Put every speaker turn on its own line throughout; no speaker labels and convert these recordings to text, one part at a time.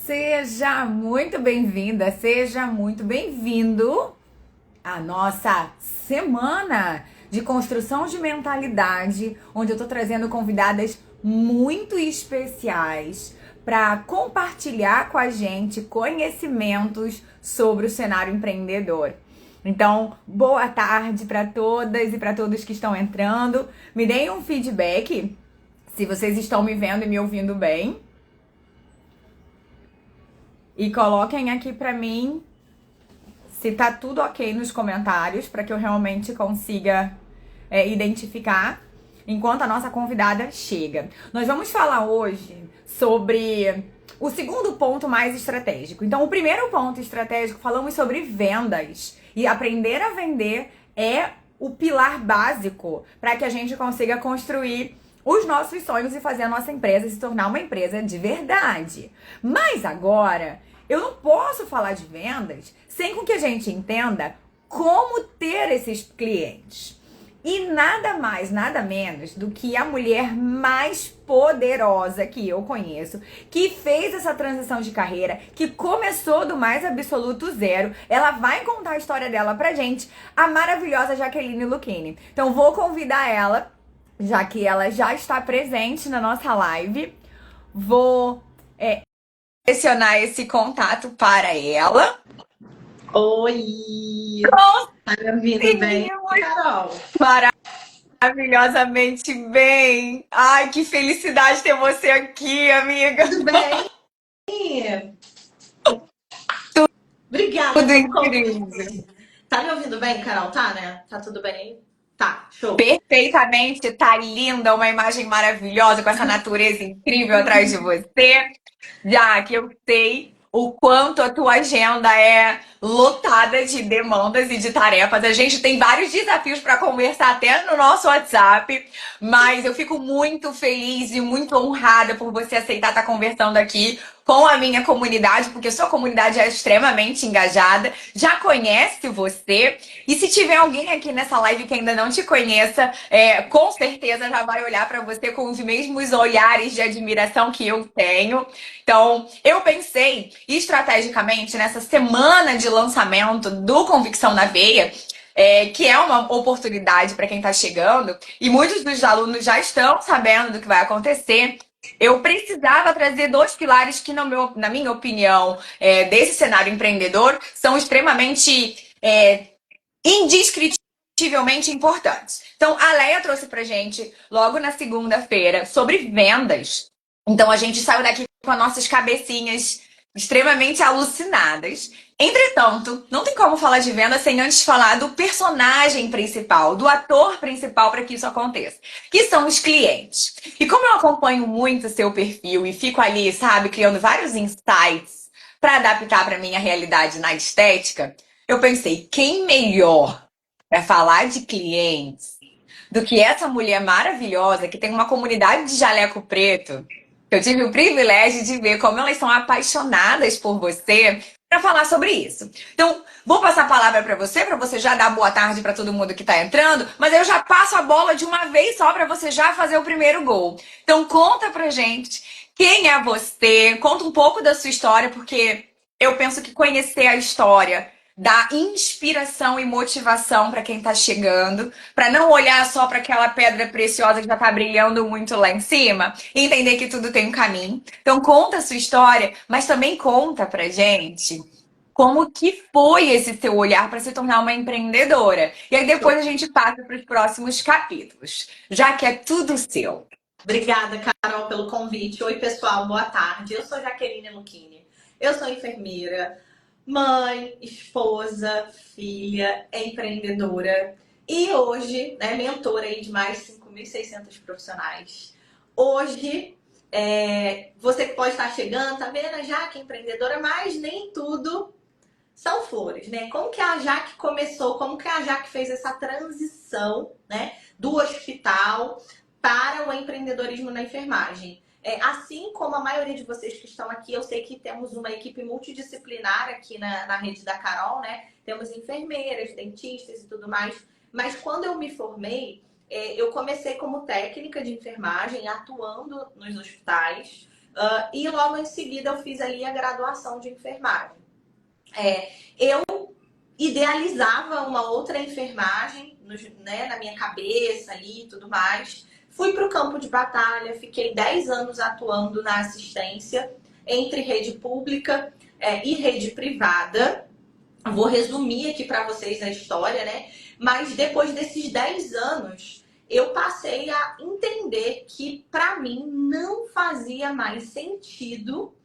Seja muito bem-vinda, seja muito bem-vindo à nossa semana de construção de mentalidade, onde eu tô trazendo convidadas muito especiais para compartilhar com a gente conhecimentos sobre o cenário empreendedor. Então, boa tarde para todas e para todos que estão entrando. Me deem um feedback se vocês estão me vendo e me ouvindo bem. E coloquem aqui pra mim se tá tudo ok nos comentários, para que eu realmente consiga identificar enquanto a nossa convidada chega. Nós vamos falar hoje sobre o segundo ponto mais estratégico. Então, o primeiro ponto estratégico, falamos sobre vendas. E aprender a vender é o pilar básico para que a gente consiga construir os nossos sonhos e fazer a nossa empresa se tornar uma empresa de verdade. Mas agora, eu não posso falar de vendas sem com que a gente entenda como ter esses clientes. E nada mais, nada menos do que a mulher mais poderosa que eu conheço, que fez essa transição de carreira, que começou do mais absoluto zero. Ela vai contar a história dela pra gente, a maravilhosa Jaqueline Lucchini. Então vou convidar ela, já que ela já está presente na nossa live, vou direcionar esse contato para ela.
Oi! Tá me ouvindo bem, Carol?
Maravilhosamente bem. Ai, que felicidade ter você aqui, amiga.
Tudo bem? Obrigada
Tudo
pelo
incrível.
convite. Tá me ouvindo bem, Carol? Tá, né? Tá tudo bem? Tá, show.
Perfeitamente, tá linda, uma imagem maravilhosa com essa natureza incrível atrás de você. Já que eu sei o quanto a tua agenda é lotada de demandas e de tarefas. A gente tem vários desafios para conversar até no nosso WhatsApp, mas eu fico muito feliz e muito honrada por você aceitar estar conversando aqui com a minha comunidade, porque sua comunidade é extremamente engajada, já conhece você. E se tiver alguém aqui nessa live que ainda não te conheça, com certeza já vai olhar para você com os mesmos olhares de admiração que eu tenho. Então, eu pensei estrategicamente nessa semana de lançamento do Convicção na Veia, que é uma oportunidade para quem está chegando, e muitos dos alunos já estão sabendo do que vai acontecer. Eu precisava trazer dois pilares que, na minha opinião, desse cenário empreendedor, são extremamente indescritivelmente importantes. Então, a Leia trouxe pra gente, logo na segunda-feira, sobre vendas. Então, a gente saiu daqui com as nossas cabecinhas extremamente alucinadas. Entretanto, não tem como falar de venda sem antes falar do personagem principal, do ator principal para que isso aconteça, que são os clientes. E como eu acompanho muito seu perfil e fico ali, sabe, criando vários insights para adaptar para minha realidade na estética, eu pensei, quem melhor para falar de clientes do que essa mulher maravilhosa que tem uma comunidade de jaleco preto. Eu tive o privilégio de ver como elas são apaixonadas por você para falar sobre isso. Então, vou passar a palavra para você já dar boa tarde para todo mundo que está entrando, mas eu já passo a bola de uma vez só para você já fazer o primeiro gol. Então, conta pra gente quem é você, conta um pouco da sua história, porque eu penso que conhecer a história dá inspiração e motivação para quem está chegando, para não olhar só para aquela pedra preciosa que já está brilhando muito lá em cima e entender que tudo tem um caminho. Então conta a sua história, mas também conta pra gente como que foi esse seu olhar para se tornar uma empreendedora. E aí depois a gente passa para os próximos capítulos, já que é tudo seu.
Obrigada, Carol, pelo convite. Oi, pessoal, boa tarde. Eu sou Jaqueline Lucchini. Eu sou enfermeira, mãe, esposa, filha, empreendedora e hoje, né, mentora aí de mais de 5.600 profissionais. Hoje, você que pode estar chegando, tá vendo a Jaque empreendedora, mas nem tudo são flores, né? Como que a Jaque começou, como que a Jaque fez essa transição, né, do hospital para o empreendedorismo na enfermagem? Assim como a maioria de vocês que estão aqui, eu sei que temos uma equipe multidisciplinar aqui na rede da Carol, né? Temos enfermeiras, dentistas e tudo mais. Mas quando eu me formei, eu comecei como técnica de enfermagem, atuando nos hospitais. E logo em seguida eu fiz ali a graduação de enfermagem. Eu idealizava uma outra enfermagem, né, na minha cabeça ali e tudo mais. Fui para o campo de batalha, fiquei 10 anos atuando na assistência entre rede pública e rede privada. Vou resumir aqui para vocês a história, né? Mas depois desses 10 anos, eu passei a entender que para mim não fazia mais sentido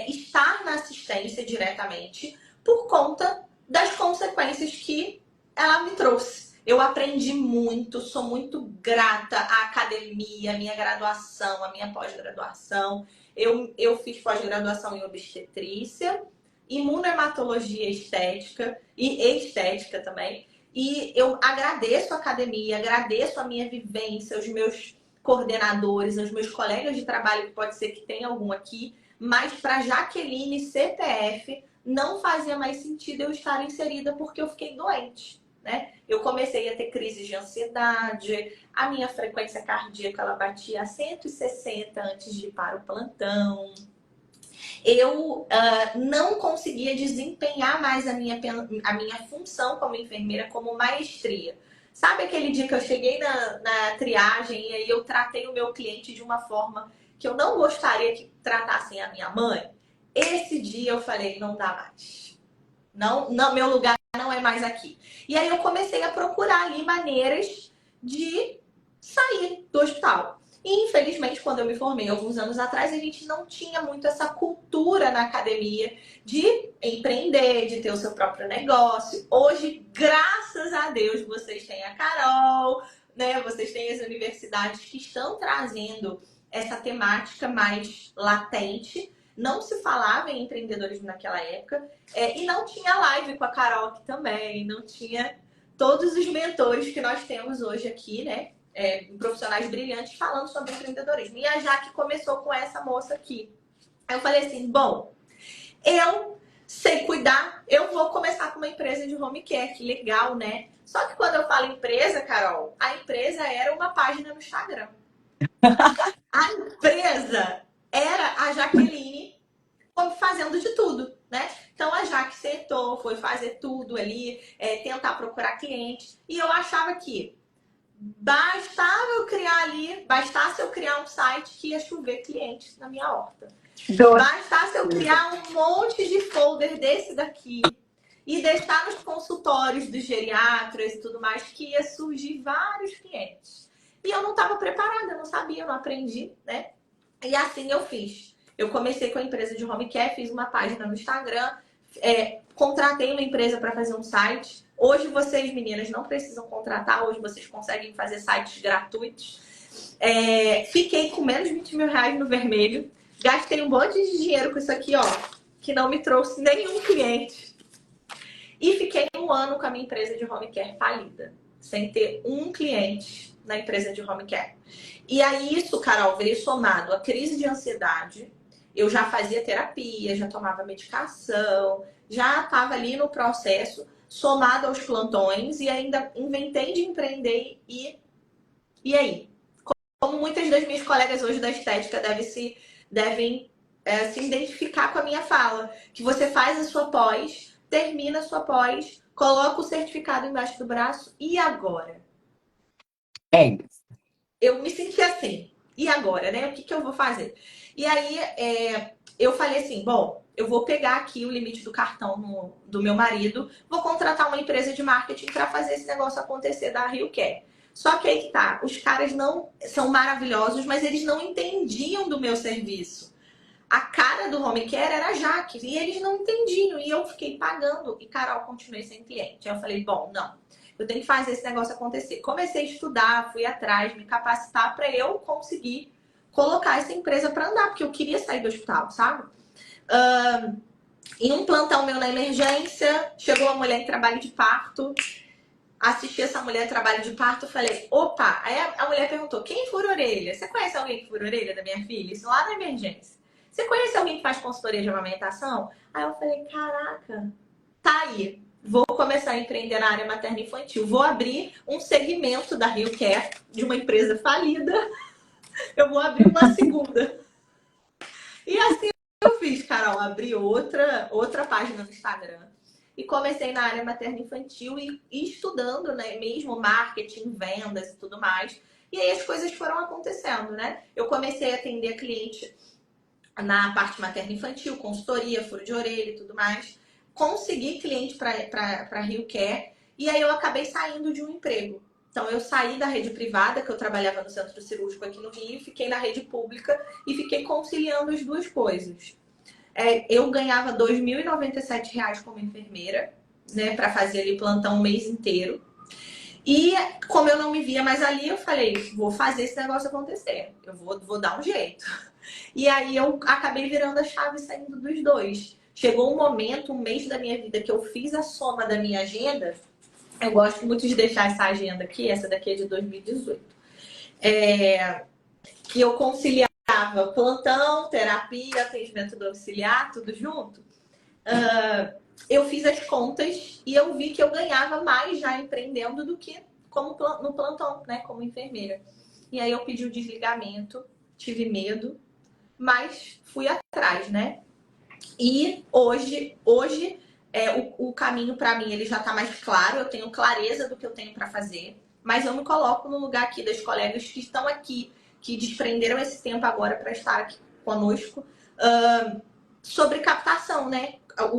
estar na assistência diretamente por conta das consequências que ela me trouxe. Eu aprendi muito, sou muito grata à academia, à minha graduação, à minha pós-graduação. Eu fiz pós-graduação em obstetrícia, imunohematologia estética e estética também. E eu agradeço a academia, agradeço a minha vivência, os meus coordenadores, os meus colegas de trabalho, que pode ser que tenha algum aqui, mas para Jaqueline CPF não fazia mais sentido eu estar inserida porque eu fiquei doente, né? Eu comecei a ter crises de ansiedade, a minha frequência cardíaca ela batia a 160 antes de ir para o plantão. Eu não conseguia desempenhar mais a minha função como enfermeira como maestria. Sabe aquele dia que eu cheguei na triagem e aí eu tratei o meu cliente de uma forma que eu não gostaria que tratassem a minha mãe? Esse dia eu falei, não dá mais. Não, meu lugar não é mais aqui. E aí eu comecei a procurar ali maneiras de sair do hospital. E, infelizmente, quando eu me formei alguns anos atrás, a gente não tinha muito essa cultura na academia de empreender, de ter o seu próprio negócio. Hoje, graças a Deus, vocês têm a Carol, né? Vocês têm as universidades que estão trazendo essa temática mais latente. Não se falava em empreendedorismo naquela época. E não tinha live com a Carol aqui também. Não tinha todos os mentores que nós temos hoje aqui, né? Profissionais brilhantes falando sobre empreendedorismo. E a Jaque começou com essa moça aqui. Aí eu falei assim, bom, eu sei cuidar, eu vou começar com uma empresa de home care, que legal, né? Só que quando eu falo empresa, Carol, a empresa era uma página no Instagram. A empresa era a Jaqueline fazendo de tudo, né? Então a Jaque sentou, foi fazer tudo ali, tentar procurar clientes. E eu achava que bastasse eu criar um site que ia chover clientes na minha horta. Bastasse eu criar um monte de folder desse daqui e deixar nos consultórios dos geriatras e tudo mais, que ia surgir vários clientes. E eu não estava preparada, eu não sabia, eu não aprendi, né? E assim eu fiz. Eu comecei com a empresa de home care, fiz uma página no Instagram, contratei uma empresa para fazer um site. Hoje vocês, meninas, não precisam contratar. Hoje vocês conseguem fazer sites gratuitos. Fiquei com menos de 20 mil reais no vermelho. Gastei um monte de dinheiro com isso aqui, ó, que não me trouxe nenhum cliente. E fiquei um ano com a minha empresa de home care falida, sem ter um cliente na empresa de home care. E aí isso, Carol, veio somado a crise de ansiedade. Eu já fazia terapia, já tomava medicação, já estava ali no processo, somado aos plantões, e ainda inventei de empreender. E aí? Como muitas das minhas colegas hoje da estética devem se identificar com a minha fala, que você faz a sua pós, termina a sua pós, coloca o certificado embaixo do braço, e agora? Eu me senti assim, e agora, né? O que eu vou fazer? E aí, eu falei assim, bom, eu vou pegar aqui o limite do cartão do meu marido, vou contratar uma empresa de marketing para fazer esse negócio acontecer da Rio Care. Só que aí que tá, os caras não são maravilhosos, mas eles não entendiam do meu serviço. A cara do home care era a Jaque, e eles não entendiam, e eu fiquei pagando, e Carol, continuei sem cliente. Aí eu falei, bom, não, eu tenho que fazer esse negócio acontecer. Comecei a estudar, fui atrás, me capacitar para eu conseguir colocar essa empresa para andar, porque eu queria sair do hospital, sabe? Em um plantão meu na emergência, chegou uma mulher em trabalho de parto, assisti essa mulher em trabalho de parto, falei, opa! Aí a mulher perguntou, quem fura orelha? Você conhece alguém que fura orelha da minha filha? Isso lá na emergência. Você conhece alguém que faz consultoria de amamentação? Aí eu falei, caraca, tá aí. Vou começar a empreender na área materna e infantil. Vou abrir um segmento da Rio Care, de uma empresa falida. Eu vou abrir uma segunda. E assim eu fiz, Carol, abri outra página no Instagram e comecei na área materno-infantil e estudando, né, mesmo marketing, vendas e tudo mais. E aí as coisas foram acontecendo, né? Eu comecei a atender cliente na parte materno-infantil, consultoria, furo de orelha e tudo mais. Consegui cliente para Rio Care e aí eu acabei saindo de um emprego. Então eu saí da rede privada, que eu trabalhava no centro cirúrgico aqui no Rio, fiquei na rede pública e fiquei conciliando as duas coisas. Eu ganhava R$ 2.097 como enfermeira, né, para fazer ali plantão o mês inteiro. E como eu não me via mais ali, eu falei, vou fazer esse negócio acontecer. Eu vou dar um jeito. E aí eu acabei virando a chave saindo dos dois. Chegou um momento, um mês da minha vida, que eu fiz a soma da minha agenda. Eu gosto muito de deixar essa agenda aqui, essa daqui é de 2018. Que eu conciliava plantão, terapia, atendimento domiciliar, tudo junto. Eu fiz as contas e eu vi que eu ganhava mais já empreendendo do que como no plantão, né, como enfermeira. E aí eu pedi o desligamento, tive medo, mas fui atrás, né? E hoje o caminho para mim ele já está mais claro, eu tenho clareza do que eu tenho para fazer, mas eu me coloco no lugar aqui das colegas que estão aqui, que desprenderam esse tempo agora para estar aqui conosco, sobre captação, né?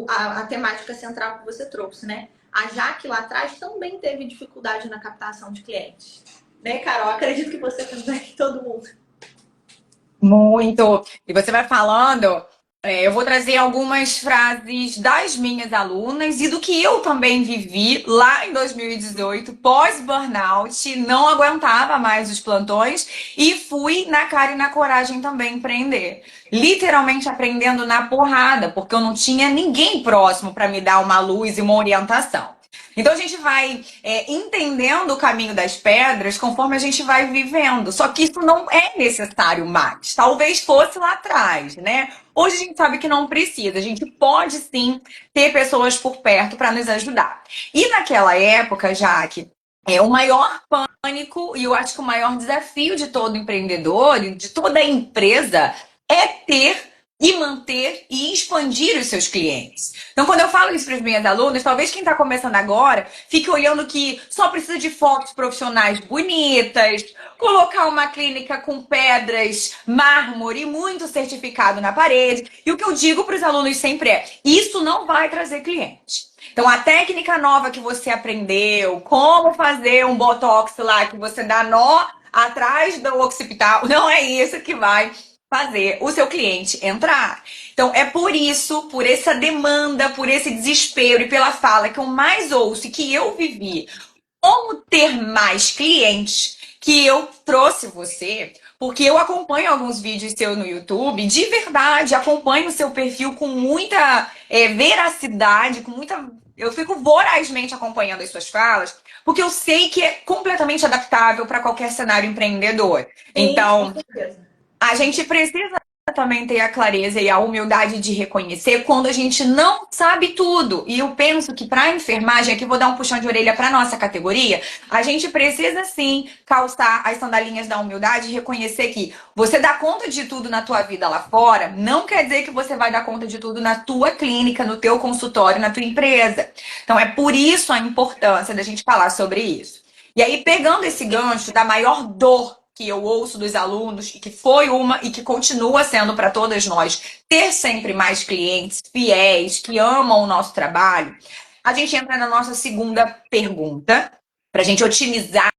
A temática central que você trouxe, né? A Jaque lá atrás também teve dificuldade na captação de clientes. Né, Carol? Acredito que você também, todo mundo.
Muito. E você vai falando, eu vou trazer algumas frases das minhas alunas e do que eu também vivi lá em 2018, pós-burnout, não aguentava mais os plantões e fui na cara e na coragem também empreender. Literalmente aprendendo na porrada, porque eu não tinha ninguém próximo para me dar uma luz e uma orientação. Então a gente vai entendendo o caminho das pedras conforme a gente vai vivendo. Só que isso não é necessário mais. Talvez fosse lá atrás, né? Hoje a gente sabe que não precisa. A gente pode sim ter pessoas por perto para nos ajudar. E naquela época, Jaque, o maior pânico e eu acho que o maior desafio de todo empreendedor e de toda empresa é ter e manter e expandir os seus clientes. Então, quando eu falo isso para as minhas alunas, talvez quem está começando agora fique olhando que só precisa de fotos profissionais bonitas, colocar uma clínica com pedras, mármore e muito certificado na parede. E o que eu digo para os alunos sempre é: isso não vai trazer cliente. Então, a técnica nova que você aprendeu, como fazer um botox lá que você dá nó atrás do occipital, não é isso que vai fazer o seu cliente entrar. Então, é por isso, por essa demanda, por esse desespero e pela fala que eu mais ouço e que eu vivi, como ter mais clientes, que eu trouxe você, porque eu acompanho alguns vídeos seus no YouTube, de verdade, acompanho o seu perfil com muita veracidade, com muita. Eu fico vorazmente acompanhando as suas falas, porque eu sei que é completamente adaptável para qualquer cenário empreendedor.
Sim, com
Então,
certeza.
a gente precisa também ter a clareza e a humildade de reconhecer quando a gente não sabe tudo. E eu penso que para a enfermagem, aqui vou dar um puxão de orelha para nossa categoria, a gente precisa sim calçar as sandalinhas da humildade e reconhecer que você dá conta de tudo na tua vida lá fora, não quer dizer que você vai dar conta de tudo na tua clínica, no teu consultório, na tua empresa. Então é por isso a importância da gente falar sobre isso. E aí, pegando esse gancho da maior dor que eu ouço dos alunos, e que foi uma e que continua sendo para todas nós, ter sempre mais clientes fiéis, que amam o nosso trabalho, a gente entra na nossa segunda pergunta, para a gente otimizar,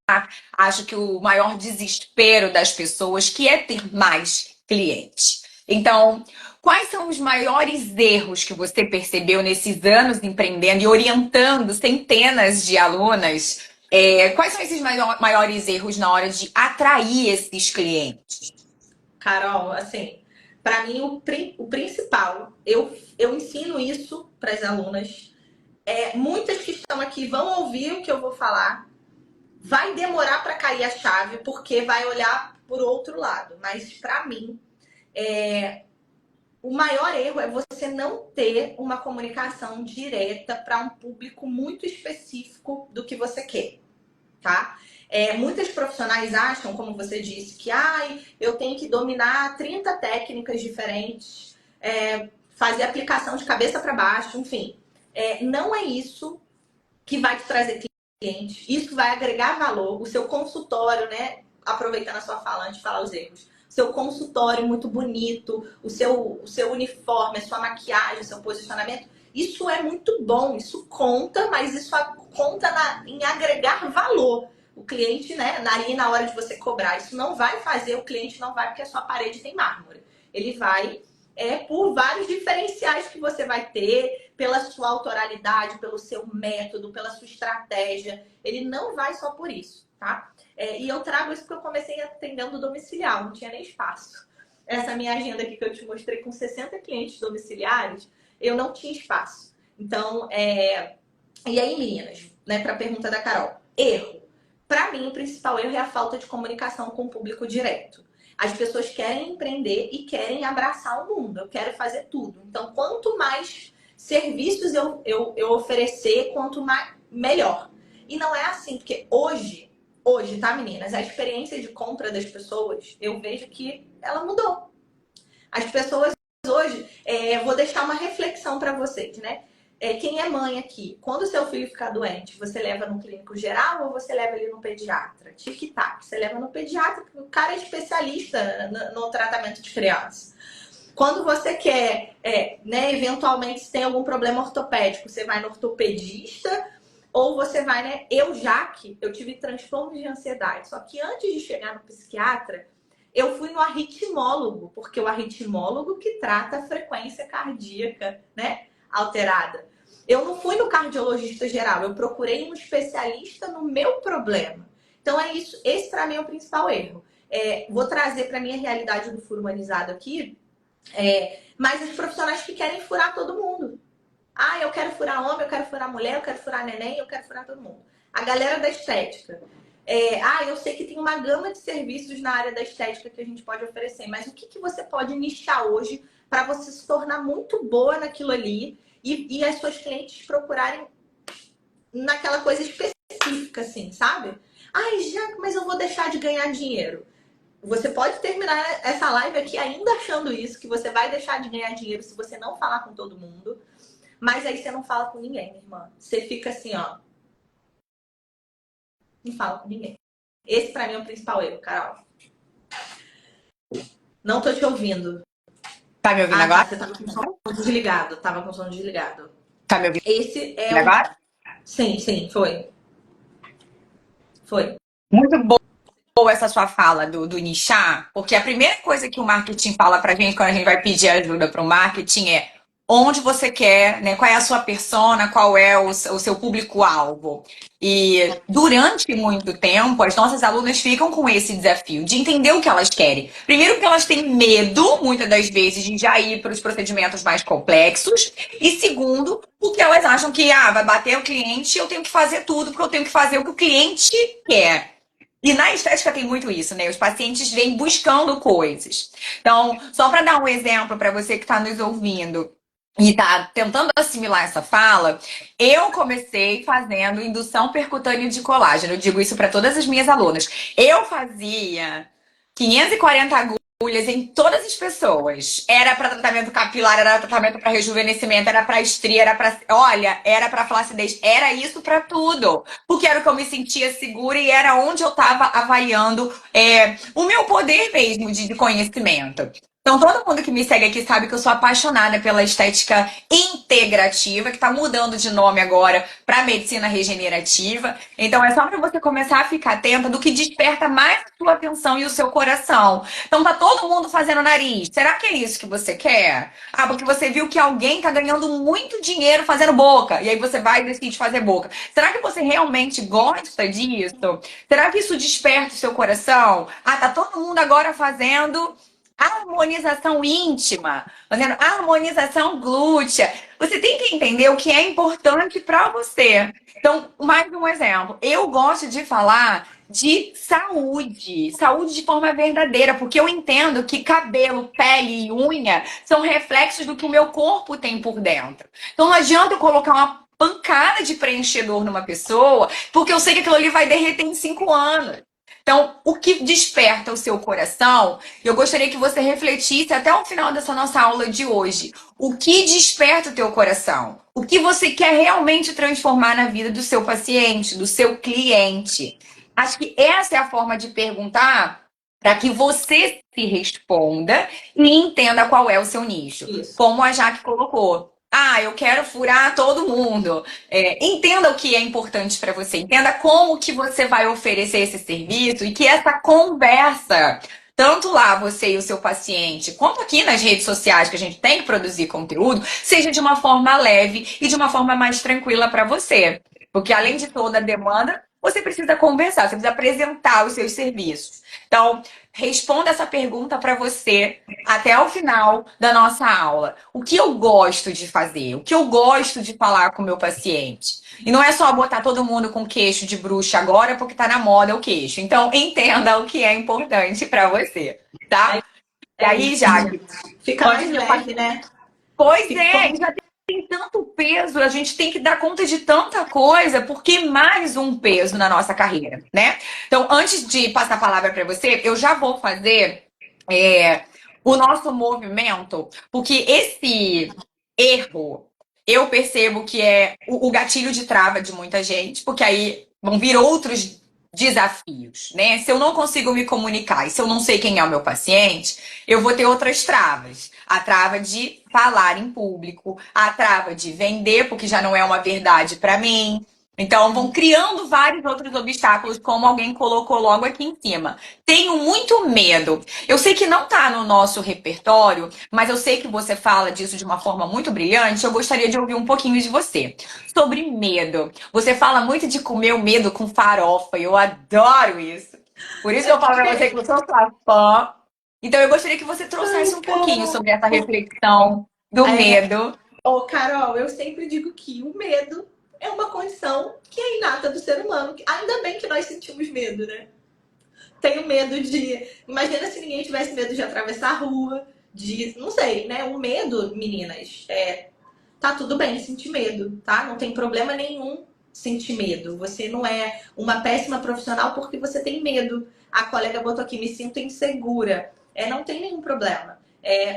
acho que o maior desespero das pessoas, que é ter mais clientes. Então, quais são os maiores erros que você percebeu nesses anos empreendendo e orientando centenas de alunas? Quais são esses maiores erros na hora de atrair esses clientes?
Carol, assim, para mim o principal, eu ensino isso para as alunas. Muitas que estão aqui vão ouvir o que eu vou falar. Vai demorar para cair a chave, porque vai olhar por outro lado. Mas para mim, o maior erro é você não ter uma comunicação direta para um público muito específico do que você quer, tá? Muitas profissionais acham, como você disse, que eu tenho que dominar 30 técnicas diferentes, fazer aplicação de cabeça para baixo, enfim. Não é isso que vai te trazer cliente. Isso vai agregar valor. O seu consultório, né? Aproveitando a sua fala antes de falar os erros. Seu consultório muito bonito, o seu uniforme, a sua maquiagem, o seu posicionamento. Isso é muito bom, isso conta, mas isso conta em agregar valor. O cliente, né, ali na hora de você cobrar, isso não vai fazer, o cliente não vai porque a sua parede tem mármore. Ele vai por vários diferenciais que você vai ter, pela sua autoralidade, pelo seu método, pela sua estratégia. Ele não vai só por isso, tá? E eu trago isso porque eu comecei atendendo domiciliar, não tinha nem espaço. Essa minha agenda aqui que eu te mostrei com 60 clientes domiciliares, eu não tinha espaço. Então, e aí, meninas, né, para a pergunta da Carol, erro. Para mim, o principal erro é a falta de comunicação com o público direto. As pessoas querem empreender e querem abraçar o mundo. Eu quero fazer tudo. Então, quanto mais serviços eu oferecer, quanto mais, melhor. E não é assim, porque hoje, tá, meninas? A experiência de compra das pessoas, eu vejo que ela mudou. As pessoas hoje, vou deixar uma reflexão para vocês, né? Quem é mãe aqui, quando o seu filho ficar doente, você leva no clínico geral ou você leva ele no pediatra? Tic-tac, você leva no pediatra, porque o cara é especialista no tratamento de criança. Quando você quer, né, eventualmente, se tem algum problema ortopédico, você vai no ortopedista ou você vai, né? Eu tive transtorno de ansiedade, só que antes de chegar no psiquiatra, eu fui no arritmólogo, porque o arritmólogo que trata a frequência cardíaca, né, alterada. Eu não fui no cardiologista geral, eu procurei um especialista no meu problema. Então é isso, esse para mim é o principal erro. Vou trazer para minha realidade do furo humanizado aqui, mas os profissionais que querem furar todo mundo. Eu quero furar homem, eu quero furar mulher, eu quero furar neném, eu quero furar todo mundo. A galera da estética. Eu sei que tem uma gama de serviços na área da estética que a gente pode oferecer, mas o que você pode nichar hoje para você se tornar muito boa naquilo ali e as suas clientes procurarem naquela coisa específica, assim, sabe? Mas eu vou deixar de ganhar dinheiro. Você pode terminar essa live aqui ainda achando isso, que você vai deixar de ganhar dinheiro se você não falar com todo mundo. Mas aí você não fala com ninguém, minha irmã. Você fica assim, ó. Não fala com ninguém. Esse pra mim é o principal erro, Carol. Não tô te ouvindo.
Tá me ouvindo agora?
Você tava com o som desligado. Tava com o som desligado.
Tá me ouvindo
Esse é
agora?
Sim, foi. Foi.
Muito boa essa sua fala do nichar, porque a primeira coisa que o marketing fala pra gente quando a gente vai pedir ajuda para o marketing é onde você quer, né? Qual é a sua persona, qual é o seu público-alvo. E durante muito tempo, as nossas alunas ficam com esse desafio de entender o que elas querem. Primeiro, porque elas têm medo, muitas das vezes, de já ir para os procedimentos mais complexos. E segundo, porque elas acham que vai bater o cliente, eu tenho que fazer tudo, porque eu tenho que fazer o que o cliente quer. E na estética tem muito isso, né? Os pacientes vêm buscando coisas. Então, só para dar um exemplo para você que está nos ouvindo e está tentando assimilar essa fala, eu comecei fazendo indução percutânea de colágeno. Eu digo isso para todas as minhas alunas. Eu fazia 540 agulhas em todas as pessoas. Era para tratamento capilar, era tratamento para rejuvenescimento, era para estria, era para flacidez, era isso para tudo. Porque era o que eu me sentia segura e era onde eu estava avaliando o meu poder mesmo de conhecimento. Então, todo mundo que me segue aqui sabe que eu sou apaixonada pela estética integrativa, que está mudando de nome agora para medicina regenerativa. Então, é só para você começar a ficar atenta do que desperta mais a sua atenção e o seu coração. Então, tá todo mundo fazendo nariz. Será que é isso que você quer? Porque você viu que alguém tá ganhando muito dinheiro fazendo boca. E aí você vai e decide fazer boca. Será que você realmente gosta disso? Será que isso desperta o seu coração? Tá todo mundo agora fazendo harmonização íntima, fazendo harmonização glútea. Você tem que entender o que é importante para você. Então, mais um exemplo. Eu gosto de falar de saúde de forma verdadeira, porque eu entendo que cabelo, pele e unha são reflexos do que o meu corpo tem por dentro. Então não adianta eu colocar pancada de preenchedor numa pessoa, porque eu sei que aquilo ali vai derreter em 5 anos. Então, o que desperta o seu coração, eu gostaria que você refletisse até o final dessa nossa aula de hoje. O que desperta o teu coração? O que você quer realmente transformar na vida do seu paciente, do seu cliente? Acho que essa é a forma de perguntar para que você se responda e entenda qual é o seu nicho.
Isso.
Como a Jaque colocou. Ah, eu quero furar todo mundo. Entenda o que é importante para você, entenda como que você vai oferecer esse serviço e que essa conversa, tanto lá você e o seu paciente, quanto aqui nas redes sociais que a gente tem que produzir conteúdo, seja de uma forma leve e de uma forma mais tranquila para você. Porque além de toda a demanda, você precisa conversar, você precisa apresentar os seus serviços. Então, responda essa pergunta para você até o final da nossa aula. O que eu gosto de fazer? O que eu gosto de falar com o meu paciente? E não é só botar todo mundo com queixo de bruxa agora porque tá na moda o queixo. Então, entenda o que é importante para você, tá? E aí,
Isso.
Jaque,
Fica
antes
mais
de eu
leve, né?
Pois
Fica...
é, e já tem tanto peso, a gente tem que dar conta de tanta coisa, porque mais um peso na nossa carreira, né? Então, antes de passar a palavra para você, eu já vou fazer o nosso movimento, porque esse erro eu percebo que é o gatilho de trava de muita gente, porque aí vão vir outros desafios, né? Se eu não consigo me comunicar e se eu não sei quem é o meu paciente, eu vou ter outras travas. A trava de falar em público, a trava de vender, porque já não é uma verdade para mim. Então, vão criando vários outros obstáculos, como alguém colocou logo aqui em cima. Tenho muito medo. Eu sei que não está no nosso repertório, mas eu sei que você fala disso de uma forma muito brilhante. Eu gostaria de ouvir um pouquinho de você. Sobre medo. Você fala muito de comer o medo com farofa, e eu adoro isso. Por isso que eu falo para você que eu sou sua fã. Então, eu gostaria que você
Ai,
trouxesse um pouquinho
cara.
sobre essa reflexão do medo.
Ô, Carol, eu sempre digo que o medo é uma condição que é inata do ser humano. Ainda bem que nós sentimos medo, né? Tenho medo de. Imagina se ninguém tivesse medo de atravessar a rua, de. Não sei, né? O medo, meninas, tá tudo bem sentir medo, tá? Não tem problema nenhum sentir medo. Você não é uma péssima profissional porque você tem medo. A colega botou aqui, me sinto insegura. Não tem nenhum problema.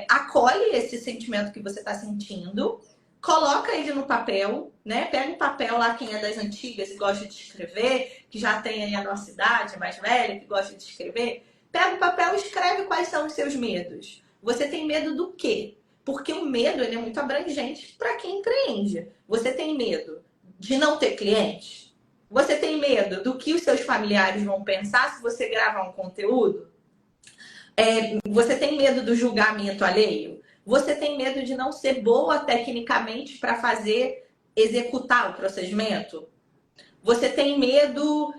Acolhe esse sentimento que você está sentindo, coloca ele no papel, né? Pega um papel lá, quem é das antigas e gosta de escrever, que já tem aí a nossa idade, mais velha, que gosta de escrever. Pega o papel e escreve quais são os seus medos. Você tem medo do quê? Porque o medo ele é muito abrangente para quem empreende. Você tem medo de não ter cliente? Você tem medo do que os seus familiares vão pensar se você gravar um conteúdo? Você tem medo do julgamento alheio? Você tem medo de não ser boa tecnicamente para executar o procedimento? Você tem medo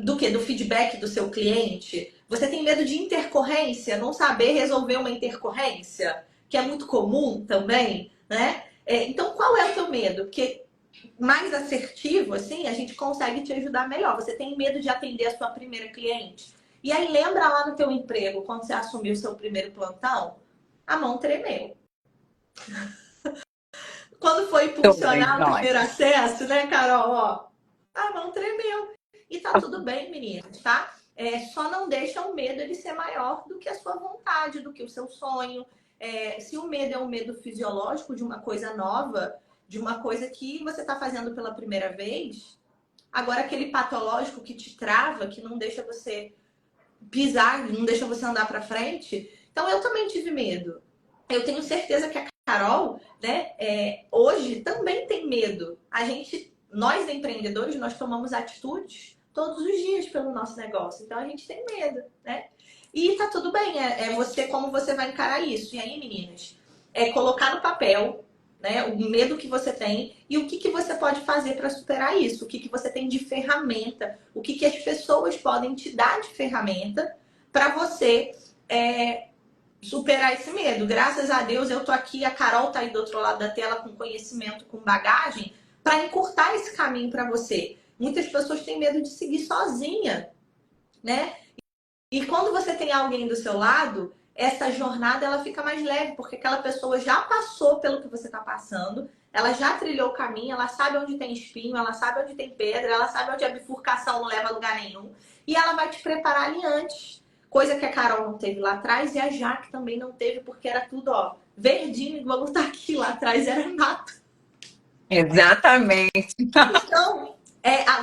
do quê? Do feedback do seu cliente? Você tem medo de intercorrência, não saber resolver uma intercorrência, que é muito comum também, né? Então, qual é o teu medo? Porque mais assertivo, assim, a gente consegue te ajudar melhor. Você tem medo de atender a sua primeira cliente? E aí, lembra lá no teu emprego, quando você assumiu o seu primeiro plantão? A mão tremeu. Quando foi
Todas
impulsionar o
nós.
primeiro acesso, né, Carol? Ó, a mão tremeu. E tá tudo bem, meninas, tá? Só não deixa o medo ele ser maior do que a sua vontade, do que o seu sonho. Se o medo é um medo fisiológico de uma coisa nova, de uma coisa que você está fazendo pela primeira vez, agora aquele patológico que te trava, que não deixa você pisar, não deixa você andar para frente. Então eu também tive medo. Eu tenho certeza que a Carol, né, hoje também tem medo. Nós empreendedores, nós tomamos atitudes todos os dias pelo nosso negócio. Então a gente tem medo, né? E tá tudo bem, você como você vai encarar isso. E aí, meninas, colocar no papel, né, o medo que você tem e o que, que você pode fazer para superar isso. O que, que você tem de ferramenta, o que, que as pessoas podem te dar de ferramenta para você superar esse medo. Graças a Deus eu tô aqui, a Carol tá aí do outro lado da tela com conhecimento, com bagagem, para encurtar esse caminho para você. Muitas pessoas têm medo de seguir sozinha, né? E quando você tem alguém do seu lado, essa jornada ela fica mais leve, porque aquela pessoa já passou pelo que você está passando, ela já trilhou o caminho, ela sabe onde tem espinho, ela sabe onde tem pedra, ela sabe onde a bifurcação não leva a lugar nenhum. E ela vai te preparar ali antes. Coisa que a Carol não teve lá atrás e a Jaque também não teve, porque era tudo, ó, verdinho, igual tá aqui lá atrás, era mato.
Exatamente.
Então,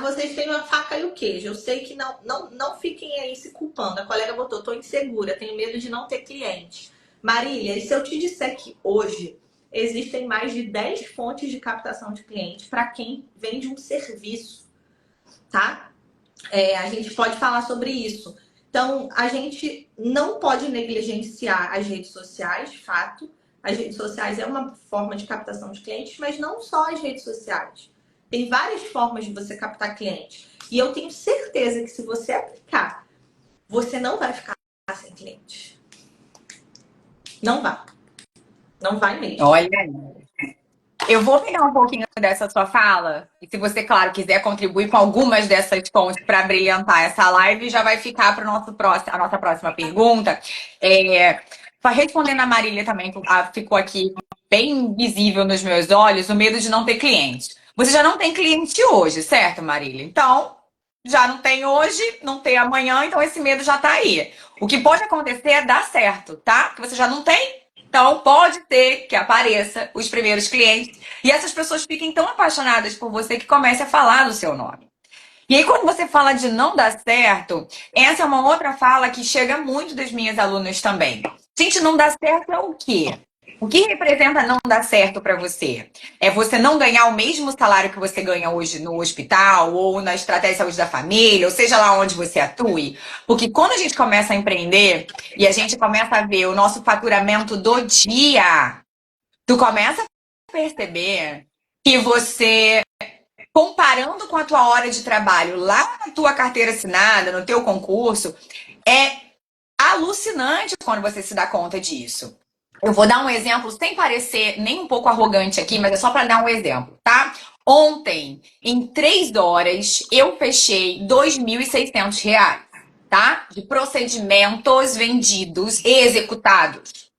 vocês têm a faca e o queijo. Eu sei que não fiquem aí se culpando. A colega botou, tô insegura, tenho medo de não ter cliente. Marília, e se eu te disser que hoje existem mais de 10 fontes de captação de cliente para quem vende um serviço, tá? A gente pode falar sobre isso. Então, a gente não pode negligenciar as redes sociais, de fato. As redes sociais é uma forma de captação de clientes, mas não só as redes sociais. Tem várias formas de você captar cliente. E eu tenho certeza que se você aplicar, você não vai ficar sem cliente. Não vai. Não vai mesmo.
Olha aí. Eu vou pegar um pouquinho dessa sua fala, e se você, claro, quiser contribuir com algumas dessas fontes para brilhantar essa live, já vai ficar para a nossa próxima pergunta. Respondendo a Marília também, que ficou aqui bem visível nos meus olhos, o medo de não ter cliente. Você já não tem cliente hoje, certo, Marília? Então, já não tem hoje, não tem amanhã, então esse medo já está aí. O que pode acontecer é dar certo, tá? Que você já não tem, então pode ter que apareça os primeiros clientes e essas pessoas fiquem tão apaixonadas por você que comecem a falar do seu nome. E aí, quando você fala de não dar certo, essa é uma outra fala que chega muito das minhas alunas também. Gente, não dar certo é o quê? O que representa não dar certo para você? É você não ganhar o mesmo salário que você ganha hoje no hospital ou na estratégia de saúde da família, ou seja lá onde você atue? Porque quando a gente começa a empreender e a gente começa a ver o nosso faturamento do dia, tu começa a perceber que você, comparando com a tua hora de trabalho lá na tua carteira assinada, no teu concurso, é alucinante quando você se dá conta disso. Eu vou dar um exemplo sem parecer nem um pouco arrogante aqui, mas é só para dar um exemplo, tá? Ontem, em 3 horas, eu fechei R$ 2.600, tá? De procedimentos vendidos e executados.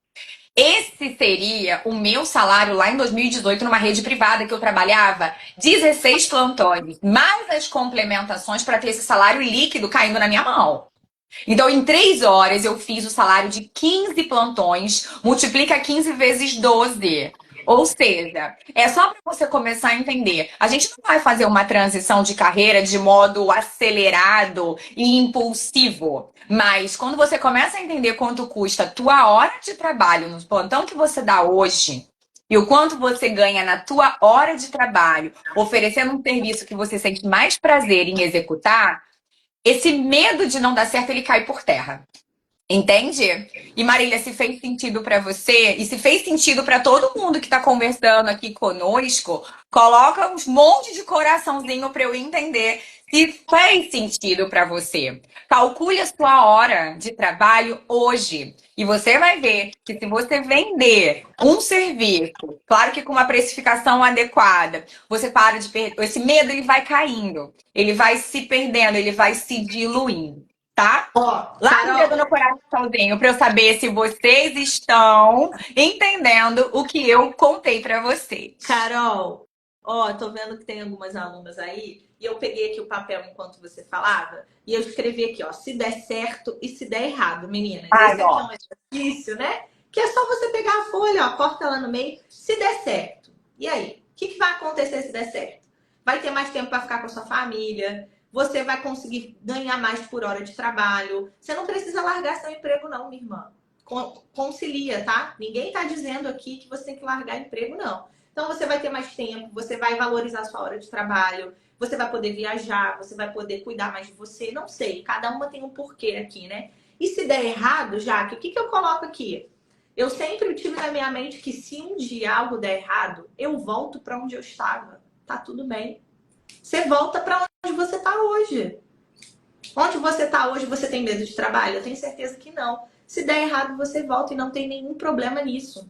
Esse seria o meu salário lá em 2018 numa rede privada que eu trabalhava, 16 plantões, mais as complementações para ter esse salário líquido caindo na minha mão. Então, em 3 horas, eu fiz o salário de 15 plantões, multiplica 15 vezes 12. Ou seja, é só para você começar a entender. A gente não vai fazer uma transição de carreira de modo acelerado e impulsivo. Mas quando você começa a entender quanto custa a tua hora de trabalho no plantão que você dá hoje, e o quanto você ganha na tua hora de trabalho, oferecendo um serviço que você sente mais prazer em executar, esse medo de não dar certo, ele cai por terra. Entende? E Marília, se fez sentido para você e se fez sentido para todo mundo que está conversando aqui conosco, coloca um monte de coraçãozinho para eu entender se fez sentido para você. Calcule a sua hora de trabalho hoje e você vai ver que se você vender um serviço, claro que com uma precificação adequada, você para de perder. Esse medo ele vai caindo, ele vai se perdendo, ele vai se diluindo. Tá?
Ó,
Lá no dedo
Carol,
no coraçãozinho para eu saber se vocês estão entendendo o que eu contei para vocês.
Carol, ó, tô vendo que tem algumas alunas aí, e eu peguei aqui o papel enquanto você falava, e eu escrevi aqui, ó, se der certo e se der errado, meninas.
Ai,
Esse aqui é
ó.
um exercício, né? Que é só você pegar a folha, ó, corta ela no meio, se der certo. E aí? O que vai acontecer se der certo? Vai ter mais tempo para ficar com a sua família, você vai conseguir ganhar mais por hora de trabalho. Você não precisa largar seu emprego, não, minha irmã. Concilia, tá? Ninguém tá dizendo aqui que você tem que largar emprego, não. Então você vai ter mais tempo, você vai valorizar a sua hora de trabalho, você vai poder viajar, você vai poder cuidar mais de você. Não sei, cada uma tem um porquê aqui, né? E se der errado, Jaque, o que eu coloco aqui? Eu sempre tive na minha mente que se um dia algo der errado, eu volto para onde eu estava. Tá tudo bem. Você volta para onde você tá hoje. Onde você tá hoje, você tem medo de trabalho? Eu tenho certeza que não. Se der errado, você volta e não tem nenhum problema nisso.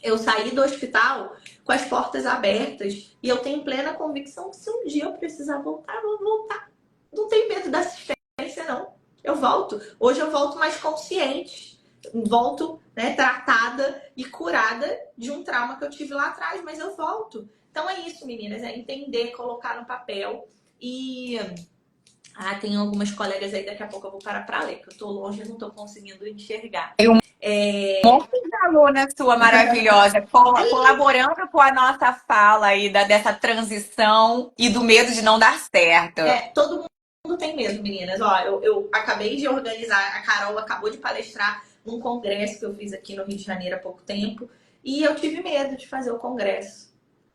Eu saí do hospital com as portas abertas e eu tenho plena convicção que se um dia eu precisar voltar, eu vou voltar. Não tenho medo da assistência, não. Eu volto. Hoje eu volto mais consciente. volto, né, tratada e curada de um trauma que eu tive lá atrás, mas eu volto. Então é isso, meninas, é entender, colocar no papel e... tem algumas colegas aí, daqui a pouco eu vou parar para ler, que eu tô longe e não tô conseguindo enxergar.
Tem um monte de aluna sua maravilhosa colaborando com a nossa fala aí dessa transição e do medo de não dar certo.
Todo mundo tem medo, meninas. Ó, eu acabei de organizar, a Carol acabou de palestrar num congresso que eu fiz aqui no Rio de Janeiro há pouco tempo, e eu tive medo de fazer o congresso.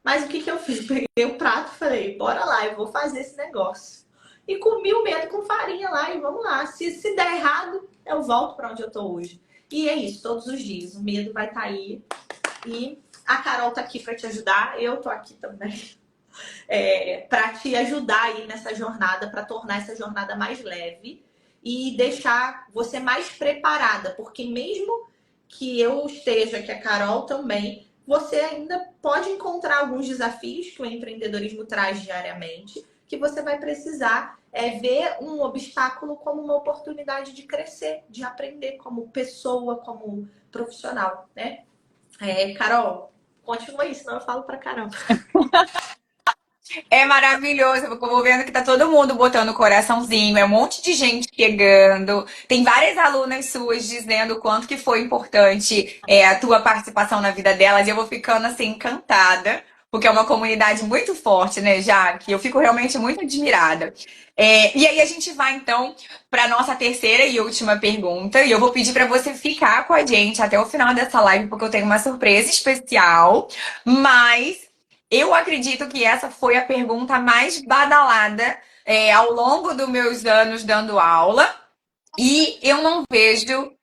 Mas o que eu fiz? Peguei o prato e falei, bora lá, eu vou fazer esse negócio. E comi o medo com farinha lá e vamos lá. Se der errado, eu volto para onde eu tô hoje. E é isso, todos os dias. O medo vai estar aí. E a Carol tá aqui para te ajudar. Eu tô aqui também. Para te ajudar aí nessa jornada, para tornar essa jornada mais leve e deixar você mais preparada. Porque mesmo que eu esteja, que a Carol também, você ainda pode encontrar alguns desafios que o empreendedorismo traz diariamente, que você vai precisar ver um obstáculo como uma oportunidade de crescer, de aprender como pessoa, como profissional, né? Carol, continua aí, senão eu falo pra caramba.
É maravilhoso, eu vou vendo que tá todo mundo botando coraçãozinho, é um monte de gente chegando. Tem várias alunas suas dizendo o quanto que foi importante a tua participação na vida delas, e eu vou ficando assim encantada, porque é uma comunidade muito forte, né, Jaque? Eu fico realmente muito admirada. E aí a gente vai então para nossa terceira e última pergunta, e eu vou pedir para você ficar com a gente até o final dessa live, porque eu tenho uma surpresa especial, mas eu acredito que essa foi a pergunta mais badalada ao longo dos meus anos dando aula. E eu não vejo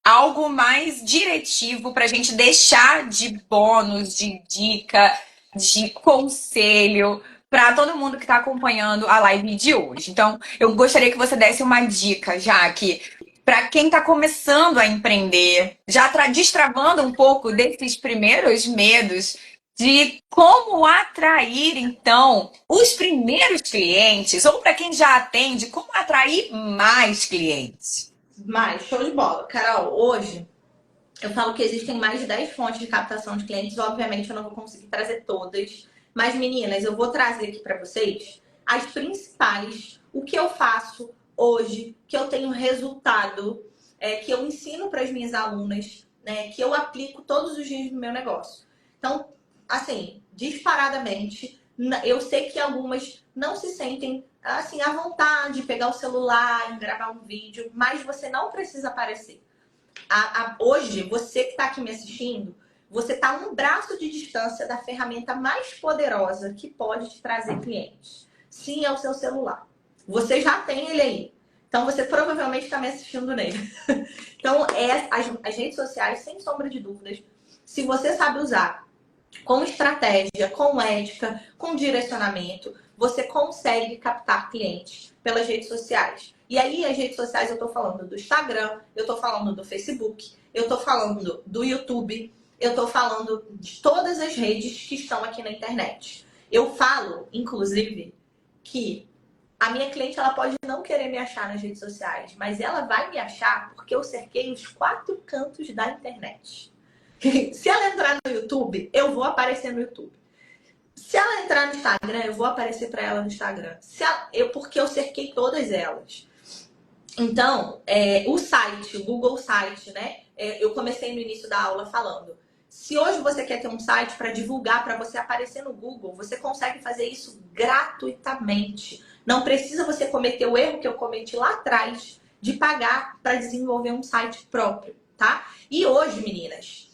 algo mais diretivo para a gente deixar de bônus, de dica, de conselho para todo mundo que está acompanhando a live de hoje. Então, eu gostaria que você desse uma dica, já que para quem está começando a empreender, já destravando um pouco desses primeiros medos de como atrair, então, os primeiros clientes, ou para quem já atende, como atrair mais clientes.
Mas, show de bola. Carol, hoje eu falo que existem mais de 10 fontes de captação de clientes. Obviamente, eu não vou conseguir trazer todas. Mas, meninas, eu vou trazer aqui para vocês as principais, o que eu faço hoje, que eu tenho resultado, que eu ensino para as minhas alunas, né, que eu aplico todos os dias no meu negócio. Então, assim, disparadamente, eu sei que algumas não se sentem assim à vontade de pegar o celular e gravar um vídeo, mas você não precisa aparecer. Hoje, você que está aqui me assistindo, você está um braço de distância da ferramenta mais poderosa que pode te trazer clientes. Sim, é o seu celular. Você já tem ele aí. Então, você provavelmente está me assistindo nele. Então, as redes sociais, sem sombra de dúvidas, se você sabe usar com estratégia, com ética, com direcionamento, você consegue captar clientes pelas redes sociais. E aí, as redes sociais, eu estou falando do Instagram, eu estou falando do Facebook, eu estou falando do YouTube, eu estou falando de todas as redes que estão aqui na internet. Eu falo, inclusive, que a minha cliente ela pode não querer me achar nas redes sociais, mas ela vai me achar porque eu cerquei os 4 cantos da internet. Se ela entrar no YouTube, eu vou aparecer no YouTube. Se ela entrar no Instagram, eu vou aparecer para ela no Instagram. Porque eu cerquei todas elas. Então, o site, o Google Site, né? Eu comecei no início da aula falando. Se hoje você quer ter um site para divulgar, para você aparecer no Google, você consegue fazer isso gratuitamente. Não precisa você cometer o erro que eu cometi lá atrás de pagar para desenvolver um site próprio, tá? E hoje, meninas,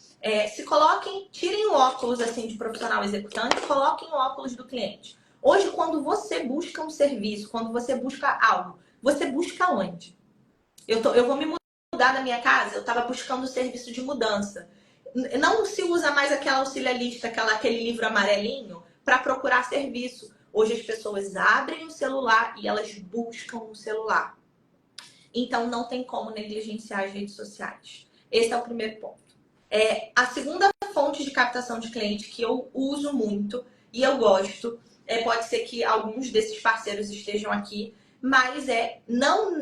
se coloquem, tirem o óculos assim de profissional executante, coloquem o óculos do cliente. Hoje, quando você busca um serviço, quando você busca algo, você busca onde? Eu vou me mudar da minha casa, eu estava buscando o serviço de mudança. Não se usa mais aquela auxiliarista, aquele livro amarelinho, para procurar serviço. Hoje as pessoas abrem o celular e elas buscam no celular. Então não tem como negligenciar as redes sociais. Esse é o primeiro ponto. A segunda fonte de captação de cliente que eu uso muito e eu gosto, pode ser que alguns desses parceiros estejam aqui, mas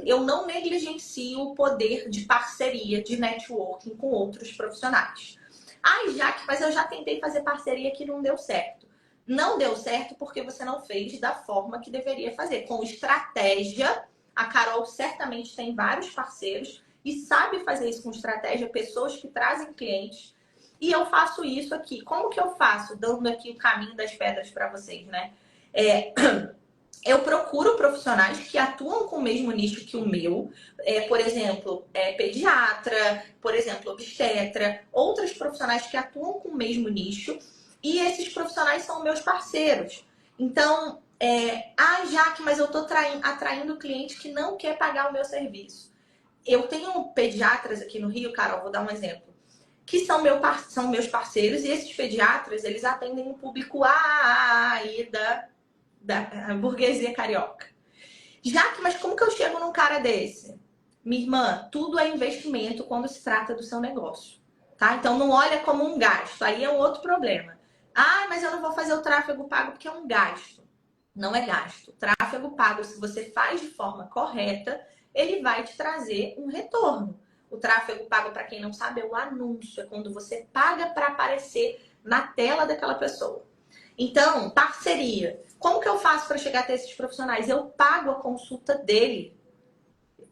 eu não negligencio o poder de parceria, de networking com outros profissionais. Ai, Jaque, mas eu já tentei fazer parceria que não deu certo. Não deu certo porque você não fez da forma que deveria fazer. Com estratégia, a Carol certamente tem vários parceiros e sabe fazer isso com estratégia, pessoas que trazem clientes. E eu faço isso aqui. Como que eu faço? Dando aqui o caminho das pedras para vocês, né? Eu procuro profissionais que atuam com o mesmo nicho que o meu. Por exemplo, pediatra, por exemplo, obstetra. Outros profissionais que atuam com o mesmo nicho. E esses profissionais são meus parceiros. Então, Jaque, mas eu estou atraindo cliente que não quer pagar o meu serviço. Eu tenho pediatras aqui no Rio, Carol, vou dar um exemplo, que são meus parceiros, e esses pediatras, eles atendem o público aí da burguesia carioca. Jaque, mas como que eu chego num cara desse? Minha irmã, tudo é investimento quando se trata do seu negócio, tá? Então não olha como um gasto, aí é um outro problema. Ah, mas eu não vou fazer o tráfego pago porque é um gasto. Não é gasto. Tráfego pago, se você faz de forma correta, ele vai te trazer um retorno. O tráfego pago, para quem não sabe, é o anúncio. É quando você paga para aparecer na tela daquela pessoa. Então, parceria. Como que eu faço para chegar até esses profissionais? Eu pago a consulta dele.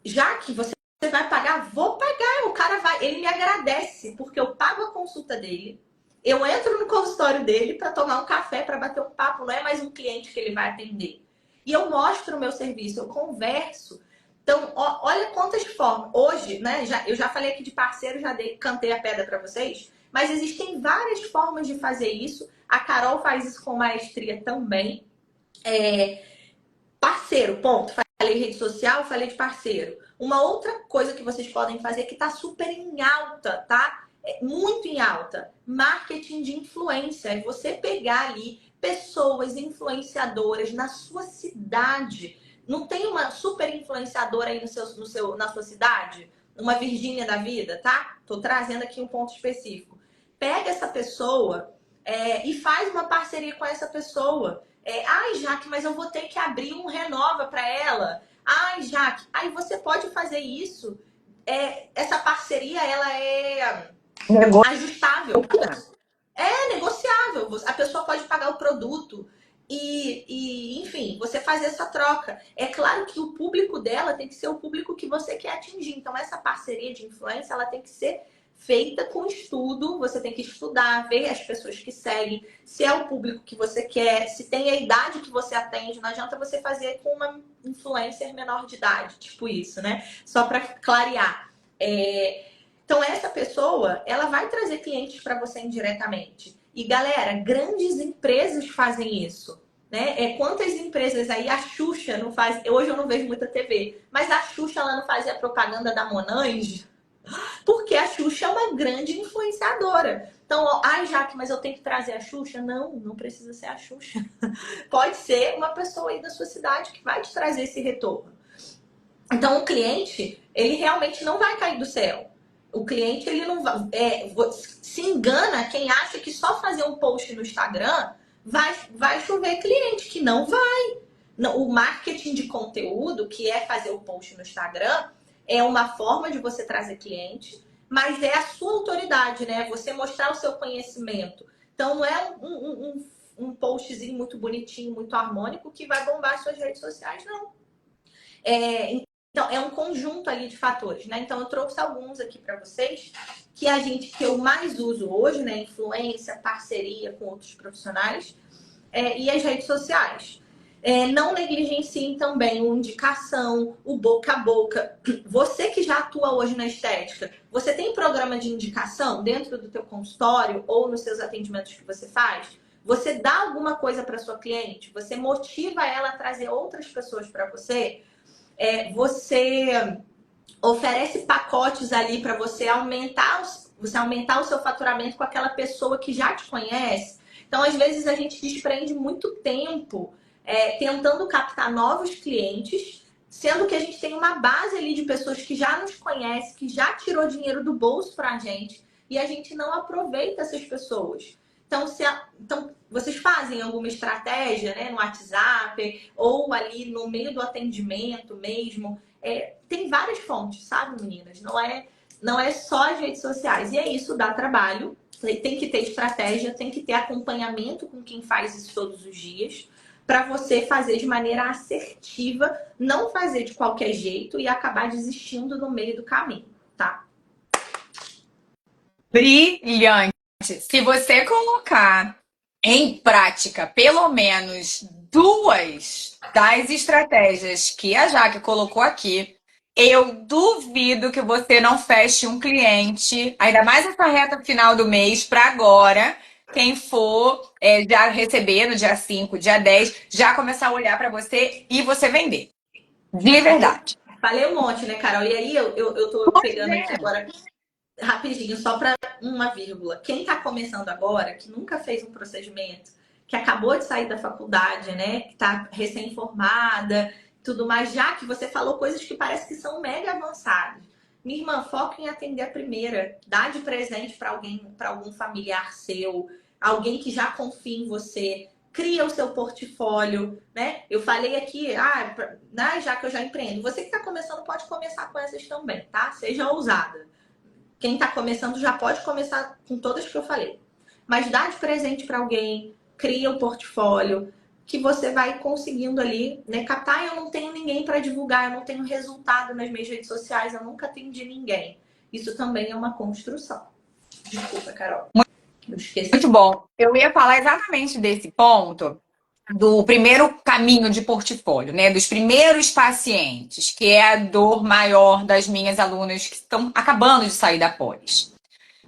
Já que você vai pagar, vou pagar. O cara vai, ele me agradece, porque eu pago a consulta dele. Eu entro no consultório dele para tomar um café, para bater um papo. Não é mais um cliente que ele vai atender. E eu mostro o meu serviço, eu converso. Então, olha quantas formas. Hoje, né? Eu já falei aqui de parceiro, cantei a pedra para vocês. Mas existem várias formas de fazer isso. A Carol faz isso com maestria também. Parceiro, ponto. Falei rede social, falei de parceiro. Uma outra coisa que vocês podem fazer que está super em alta, tá? Muito em alta. Marketing de influência. É você pegar ali pessoas influenciadoras na sua cidade. Não tem uma super influenciadora aí na sua cidade? Uma Virgínia da vida, tá? Tô trazendo aqui um ponto específico. Pega essa pessoa e faz uma parceria com essa pessoa. Ai, Jaque, mas eu vou ter que abrir um Renova para ela. Ai, Jaque, aí você pode fazer isso. Essa parceria, ela é ajustável. É negociável. A pessoa pode pagar o produto enfim, você faz essa troca. É claro que o público dela tem que ser o público que você quer atingir. Então, essa parceria de influência, ela tem que ser feita com estudo. Você tem que estudar, ver as pessoas que seguem, se é o público que você quer, se tem a idade que você atende. Não adianta você fazer com uma influencer menor de idade, tipo isso, né? Só para clarear. Então, essa pessoa, ela vai trazer clientes para você indiretamente. E, galera, grandes empresas fazem isso, né? Quantas empresas aí, a Xuxa não faz... Hoje eu não vejo muita TV, mas a Xuxa, ela não fazia propaganda da Monange, porque a Xuxa é uma grande influenciadora. Então, ai, Jaque, mas eu tenho que trazer a Xuxa? Não, não precisa ser a Xuxa. Pode ser uma pessoa aí da sua cidade que vai te trazer esse retorno. Então, o cliente, ele realmente não vai cair do céu. O cliente, ele não vai... se engana quem acha que só fazer um post no Instagram vai chover cliente, que não vai. O marketing de conteúdo, que é fazer o post no Instagram, é uma forma de você trazer cliente, mas é a sua autoridade, né? Você mostrar o seu conhecimento. Então, não é um postzinho muito bonitinho, muito harmônico, que vai bombar suas redes sociais, não. Então, é um conjunto ali de fatores, né? Então, eu trouxe alguns aqui para vocês que eu mais uso hoje, né? Influência, parceria com outros profissionais e as redes sociais. Não negligenciem também o indicação, o boca a boca. Você que já atua hoje na estética, você tem programa de indicação dentro do teu consultório ou nos seus atendimentos que você faz? Você dá alguma coisa para sua cliente? Você motiva ela a trazer outras pessoas para você? Você oferece pacotes ali para você aumentar o seu faturamento com aquela pessoa que já te conhece. Então, às vezes, a gente desprende muito tempo tentando captar novos clientes, sendo que a gente tem uma base ali de pessoas que já nos conhecem, que já tirou dinheiro do bolso para a gente, e a gente não aproveita essas pessoas. Então, vocês fazem alguma estratégia, né, no WhatsApp ou ali no meio do atendimento mesmo? Tem várias fontes, sabe, meninas? Não é só as redes sociais. E é isso, dá trabalho. Tem que ter estratégia, tem que ter acompanhamento com quem faz isso todos os dias, para você fazer de maneira assertiva, não fazer de qualquer jeito e acabar desistindo no meio do caminho, tá?
Brilhante. Se você colocar em prática pelo menos duas das estratégias que a Jaque colocou aqui, eu duvido que você não feche um cliente, ainda mais essa reta final do mês para agora. Quem for já receber no dia 5, dia 10, já começar a olhar para você e você vender. De verdade.
Falei um monte, né, Carol? E aí eu tô pegando aqui agora rapidinho, só para uma vírgula. Quem está começando agora, que nunca fez um procedimento, que acabou de sair da faculdade, né? Que está recém-formada, tudo mais, já que você falou coisas que parece que são mega avançadas. Minha irmã, foca em atender a primeira. Dá de presente para alguém, para algum familiar seu, alguém que já confia em você. Cria o seu portfólio, né? Eu falei aqui, já que eu já empreendo. Você que está começando pode começar com essas também, tá? Seja ousada. Quem está começando já pode começar com todas que eu falei. Mas dá de presente para alguém, cria um portfólio que você vai conseguindo ali, né? Captar, eu não tenho ninguém para divulgar, eu não tenho resultado nas minhas redes sociais, eu nunca atendi ninguém. Isso também é uma construção. Desculpa, Carol. Eu esqueci.
Muito bom. Eu ia falar exatamente desse ponto, do primeiro caminho de portfólio, né? Dos primeiros pacientes, que é a dor maior das minhas alunas que estão acabando de sair da pós.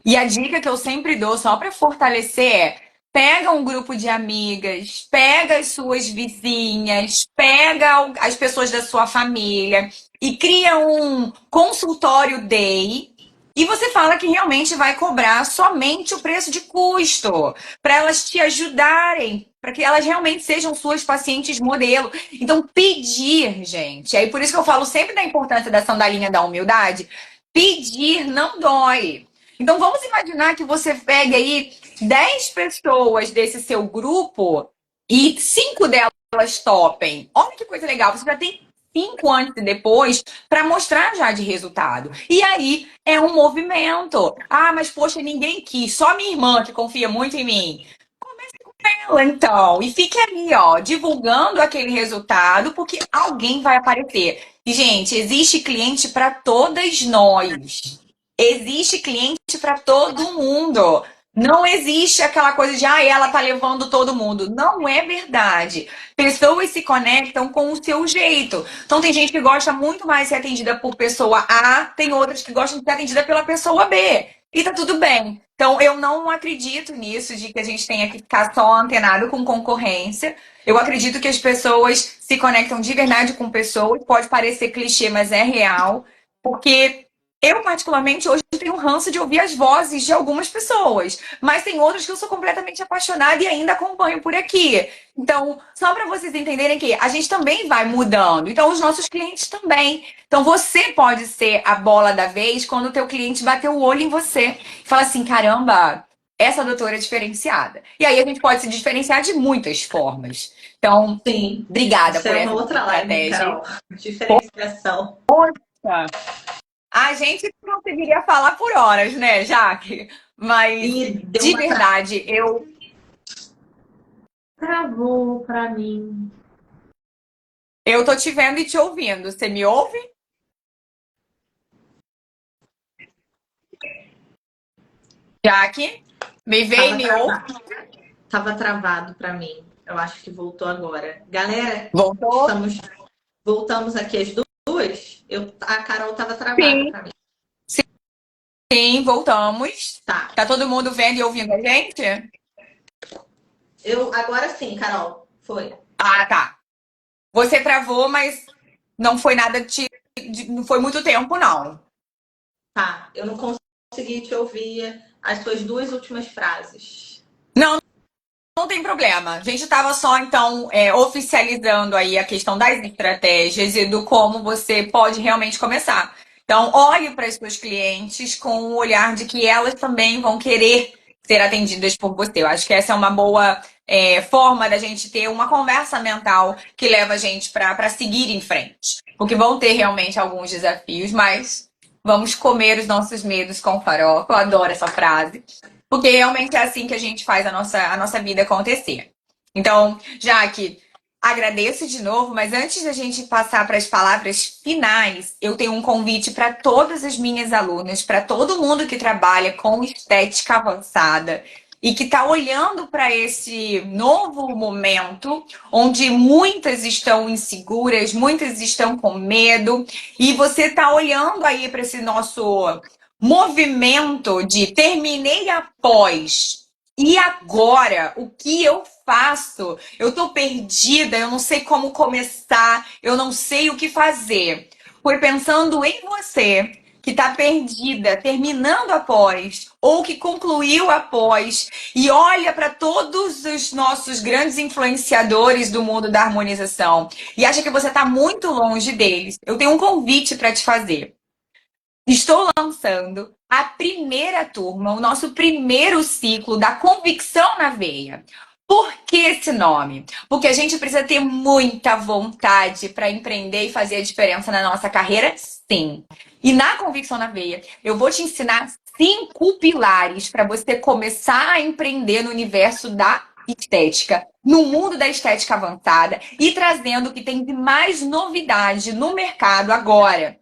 E a dica que eu sempre dou, só para fortalecer, pega um grupo de amigas, pega as suas vizinhas, pega as pessoas da sua família e cria um consultório day. E você fala que realmente vai cobrar somente o preço de custo, para elas te ajudarem, para que elas realmente sejam suas pacientes modelo. Então, pedir, gente, aí por isso que eu falo sempre da importância da sandalinha da humildade. Pedir não dói. Então, vamos imaginar que você pegue aí 10 pessoas desse seu grupo e 5 delas topem. Olha que coisa legal, você já tem 5 antes e depois para mostrar já de resultado. E aí é um movimento. Ah, mas poxa, ninguém quis, só minha irmã que confia muito em mim. Comece com ela, então, e fique ali, ó, divulgando aquele resultado, porque alguém vai aparecer. E, gente, existe cliente para todas nós. Existe cliente para todo mundo. Não existe aquela coisa de, ela tá levando todo mundo. Não é verdade. Pessoas se conectam com o seu jeito. Então, tem gente que gosta muito mais de ser atendida por pessoa A, tem outras que gostam de ser atendida pela pessoa B. E tá tudo bem. Então, eu não acredito nisso, de que a gente tenha que ficar só antenado com concorrência. Eu acredito que as pessoas se conectam de verdade com pessoas. Pode parecer clichê, mas é real. Porque eu, particularmente, hoje tenho ranço de ouvir as vozes de algumas pessoas, mas tem outras que eu sou completamente apaixonada e ainda acompanho por aqui. Então, só para vocês entenderem que a gente também vai mudando, então os nossos clientes também. Então, você pode ser a bola da vez quando o teu cliente bater o olho em você e fala assim, caramba, essa doutora é diferenciada. E aí a gente pode se diferenciar de muitas formas. Então,
Sim,
obrigada
isso
por
é
essa
uma outra live,
estratégia.
Carol. Diferenciação.
Poxa. A gente conseguiria falar por horas, né, Jaque? Mas,
E deu
de
uma
verdade,
travou para mim.
eu tô te vendo e te ouvindo. Você me ouve? Jaque? Me vê e
Tava
me ouve?
travado. Tava travado para mim. Eu acho que voltou agora. Galera,
Voltou?
voltamos aqui as duas. A Carol tava travada
Sim.
para mim.
Sim, voltamos.
Tá.
Tá todo mundo vendo e ouvindo a gente?
Agora sim, Carol. Foi.
Ah, tá. Você travou, mas não foi nada não foi muito tempo, não.
Tá. Eu não consegui te ouvir as suas duas últimas frases.
Não, não tem problema. A gente estava só, então, oficializando aí a questão das estratégias e do como você pode realmente começar. Então, olhe para as suas clientes com o olhar de que elas também vão querer ser atendidas por você. Eu acho que essa é uma boa forma da gente ter uma conversa mental que leva a gente para seguir em frente. Porque vão ter realmente alguns desafios, mas vamos comer os nossos medos com farofa. Eu adoro essa frase. Porque realmente é assim que a gente faz a nossa vida acontecer. Então, Jaque, agradeço de novo, mas antes da gente passar para as palavras finais, eu tenho um convite para todas as minhas alunas, para todo mundo que trabalha com estética avançada e que está olhando para esse novo momento, onde muitas estão inseguras, muitas estão com medo, e você está olhando aí para esse nosso movimento de terminei após. E agora, o que eu faço? Eu tô perdida, eu não sei como começar, eu não sei o que fazer. Foi pensando em você, que tá perdida, terminando após, ou que concluiu após, e olha para todos os nossos grandes influenciadores do mundo da harmonização, e acha que você tá muito longe deles. Eu tenho um convite para te fazer. Estou lançando a primeira turma, o nosso primeiro ciclo da Convicção na Veia. Por que esse nome? Porque a gente precisa ter muita vontade para empreender e fazer a diferença na nossa carreira, sim. E na Convicção na Veia, eu vou te ensinar 5 pilares para você começar a empreender no universo da estética, no mundo da estética avançada e trazendo o que tem de mais novidade no mercado agora,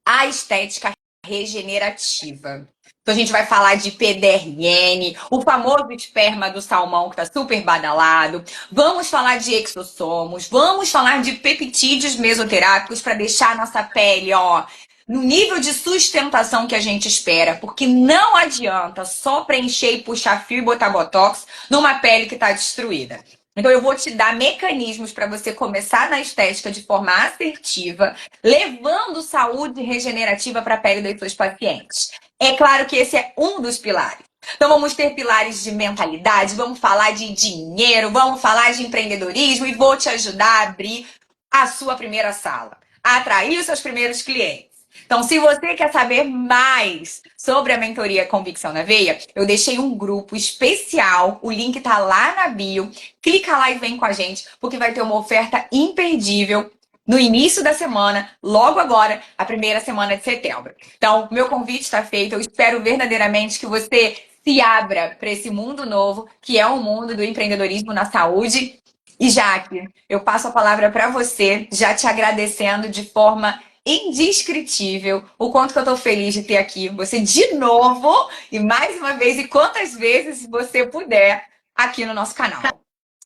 a estética regenerativa. Então a gente vai falar de PDRN, o famoso esperma do salmão que está super badalado. Vamos falar de exossomos, vamos falar de peptídeos mesoterápicos para deixar a nossa pele, ó, no nível de sustentação que a gente espera, porque não adianta só preencher e puxar fio e botar botox numa pele que está destruída. Então eu vou te dar mecanismos para você começar na estética de forma assertiva, levando saúde regenerativa para a pele das suas pacientes. É claro que esse é um dos pilares. Então vamos ter pilares de mentalidade, vamos falar de dinheiro, vamos falar de empreendedorismo e vou te ajudar a abrir a sua primeira sala, a atrair os seus primeiros clientes. Então, se você quer saber mais sobre a mentoria Convicção na Veia, eu deixei um grupo especial, o link tá lá na bio. Clica lá e vem com a gente, porque vai ter uma oferta imperdível no início da semana, logo agora, a primeira semana de setembro. Então, meu convite está feito. Eu espero verdadeiramente que você se abra para esse mundo novo, que é o mundo do empreendedorismo na saúde. E Jaque, eu passo a palavra para você, já te agradecendo de forma indescritível o quanto que eu tô feliz de ter aqui você de novo e mais uma vez e quantas vezes você puder aqui no nosso canal.
Carol,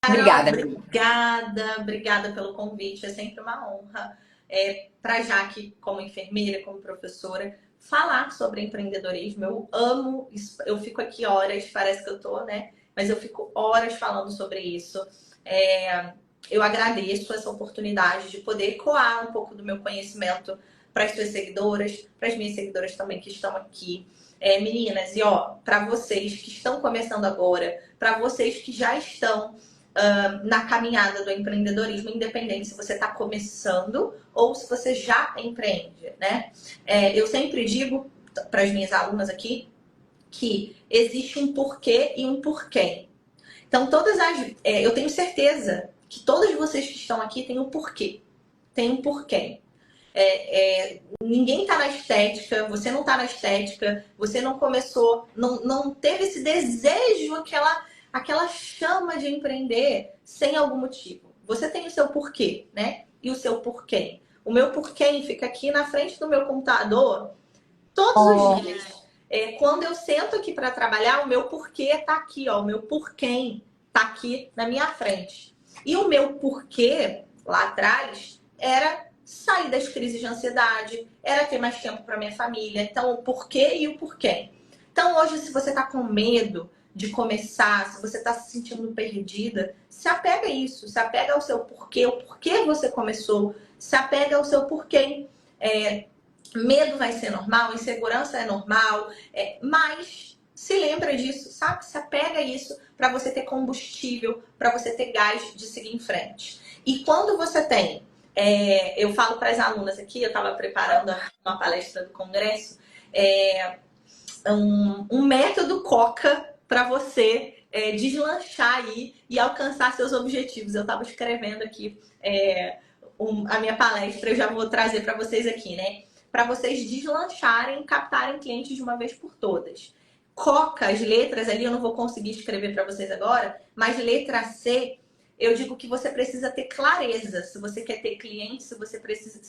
Obrigada.
obrigada pelo convite. É sempre uma honra para a Jaque, como enfermeira, como professora, falar sobre empreendedorismo. Eu amo, eu fico aqui horas, parece que eu tô, né? Mas eu fico horas falando sobre isso. Eu agradeço essa oportunidade de poder coar um pouco do meu conhecimento para as suas seguidoras, para as minhas seguidoras também que estão aqui. Meninas, e ó, para vocês que estão começando agora, para vocês que já estão na caminhada do empreendedorismo, independente se você está começando ou se você já empreende, né? Eu sempre digo para as minhas alunas aqui que existe um porquê e um porquê. Então, eu tenho certeza que todas vocês que estão aqui têm um porquê. Tem um porquê. Ninguém está na estética, você não está na estética, você não começou, não teve esse desejo, aquela chama de empreender sem algum motivo. Você tem o seu porquê, né? E o seu porquê. O meu porquê fica aqui na frente do meu computador todos os dias. Quando eu sento aqui para trabalhar, o meu porquê está aqui, ó. O meu porquê está aqui na minha frente. E o meu porquê lá atrás era sair das crises de ansiedade, era ter mais tempo para minha família. Então, o porquê e o porquê. Então, hoje, se você está com medo de começar, se você está se sentindo perdida, se apega a isso, se apega ao seu porquê, o porquê você começou, se apega ao seu porquê. Medo vai ser normal, insegurança é normal, mas se lembra disso, sabe? Se apega a isso para você ter combustível, para você ter gás de seguir em frente. E quando você tem, eu falo para as alunas aqui, eu estava preparando uma palestra do congresso, um método Coca para você deslanchar aí e alcançar seus objetivos. Eu estava escrevendo aqui a minha palestra, eu já vou trazer para vocês aqui, né? Para vocês deslancharem, captarem clientes de uma vez por todas. Coca, as letras ali, eu não vou conseguir escrever para vocês agora, mas letra C, eu digo que você precisa ter clareza. Se você quer ter clientes, se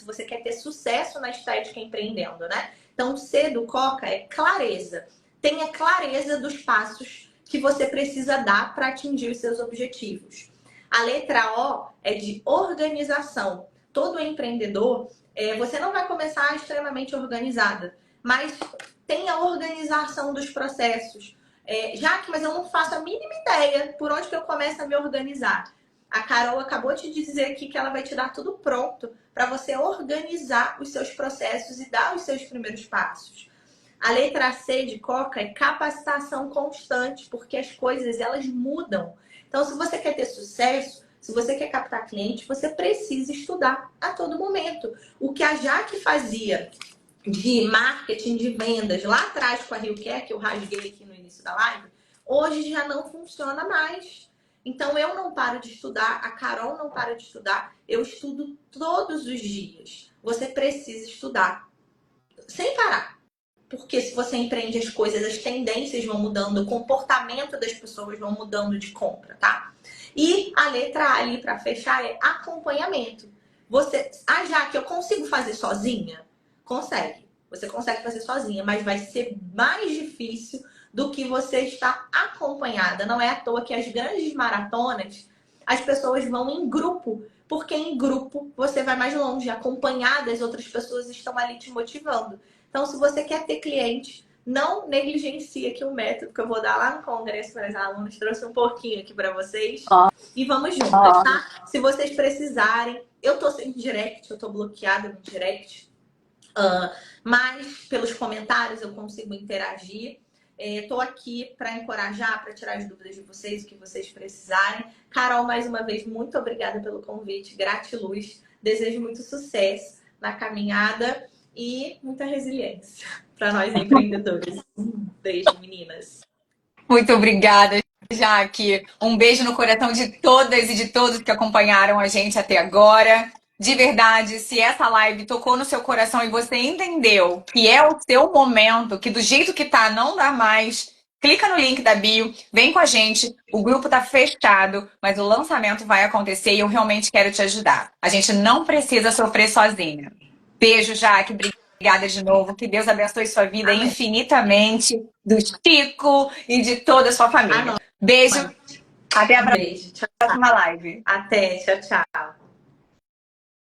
você quer ter sucesso na estética empreendendo, né? Então, C do Coca é clareza. Tenha clareza dos passos que você precisa dar para atingir os seus objetivos. A letra O é de organização. Todo empreendedor, você não vai começar extremamente organizada, mas tenha organização dos processos. Jaque, mas eu não faço a mínima ideia por onde que eu começo a me organizar. A Carol acabou de dizer aqui que ela vai te dar tudo pronto para você organizar os seus processos e dar os seus primeiros passos. A letra C de Coca é capacitação constante, porque as coisas elas mudam. Então, se você quer ter sucesso, se você quer captar cliente, você precisa estudar a todo momento. O que a Jaque fazia de marketing, de vendas lá atrás com a Rio Care, que eu rasguei aqui no início da live, hoje já não funciona mais. Então, eu não paro de estudar, a Carol não para de estudar, eu estudo todos os dias. Você precisa estudar sem parar. Porque se você empreende as coisas, as tendências vão mudando, o comportamento das pessoas vão mudando de compra, tá? E a letra A ali para fechar é acompanhamento. Jaque, eu consigo fazer sozinha? Consegue. Você consegue fazer sozinha, mas vai ser mais difícil do que você estar acompanhada. Não é à toa que as grandes maratonas, as pessoas vão em grupo, porque em grupo você vai mais longe. Acompanhadas, outras pessoas estão ali te motivando. Então, se você quer ter cliente, não negligencie aqui o método que eu vou dar lá no congresso para as alunas. Trouxe um pouquinho aqui para vocês. E vamos juntas, tá? Se vocês precisarem, eu tô sem direct, eu tô bloqueada no direct. Mas pelos comentários eu consigo interagir. Tô aqui para encorajar, para tirar as dúvidas de vocês, o que vocês precisarem. Carol, mais uma vez, muito obrigada pelo convite. Gratiluz. Desejo muito sucesso na caminhada e muita resiliência para nós empreendedores. Um beijo, meninas.
Muito obrigada, Jaque. Um beijo no coração de todas e de todos que acompanharam a gente até agora. De verdade, se essa live tocou no seu coração e você entendeu que é o seu momento, que do jeito que tá não dá mais, clica no link da bio, vem com a gente. O grupo tá fechado, mas o lançamento vai acontecer e eu realmente quero te ajudar. A gente não precisa sofrer sozinha. Beijo, Jaque. Obrigada de novo. Que Deus abençoe sua vida infinitamente, do Chico e de toda a sua família. Beijo. Até a
Beijo. Tchau,
próxima live.
Até. Tchau, tchau.